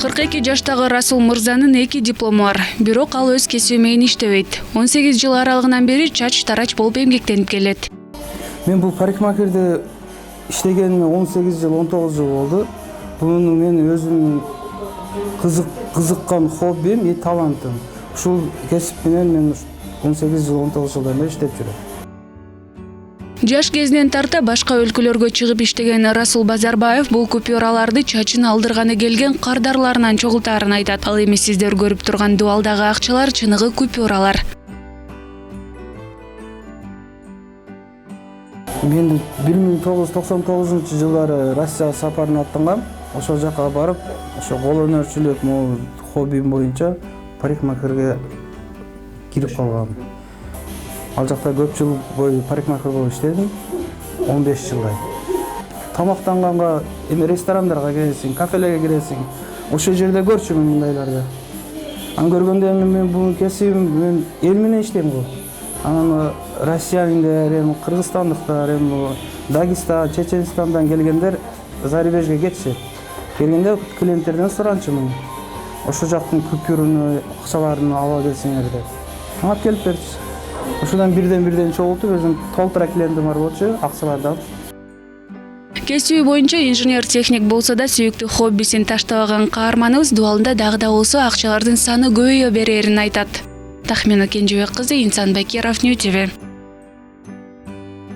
42 жаштагы Расул мырзанын 2 диплому бар. Бирок ал өз кесиби менен иштебейт. 18 жыл аралыгынан бери чач тарач болуп эмгектенип келет. Мен бул парикмахерде иштегениме 18 жыл, 19 жыл болду. Буну мен өзүм кызыккан хоббим и талантым. Ушул кесип менен мен 18 жыл, 19 жылдан бери иштеп жүрөм. Жаш кезинен тарта башка өлкөлөргө чыгып иштеген Расул Базарбаев бул купюраларды чачын алдырганы келген кардарларынан чогултаарын айтат. Ал эми сиздер көрүп турган дуалдагы акчалар чыныгы купюралар. Мен 1999 жылдары Россияга сапарына аттангам. Ошол жака барып, ошо кол өнөрчүлүк хоббим боюнча парикмахерге кирип калгам. Ал жакта көп жыл бою парикмахер болуп иштедим. 15 жылдай. Тамактанганга эми ресторандарга киресиң, кафелерге киресиң. Ошол жерде көрчүмүн мындайларды. Аны көргөндө мен бул кесибим мен эл менен иштейм го. Анан россиялыктар, кыргызстандыктар, Дагестан, Чеченстандан келгендер зарубежге кетишет. Келгенде клиенттерден суранчымын. Ошол жактын купюраны, акчаларын ала келсеңер деп. Алып келип берчү. Ошодан бирден чогултуп өзүм толтура клиентим бар болчу, акчаларды алып. Кесиби боюнча инженер-техник болсо да сүйүктүү хоббисин таштабаган каарманыбыз дуалында дагы да болсо акчалардын саны көбөйө берерин айтат. Тахмина Кенжебек кызы, Инсан Бакиров, Нью ТВ.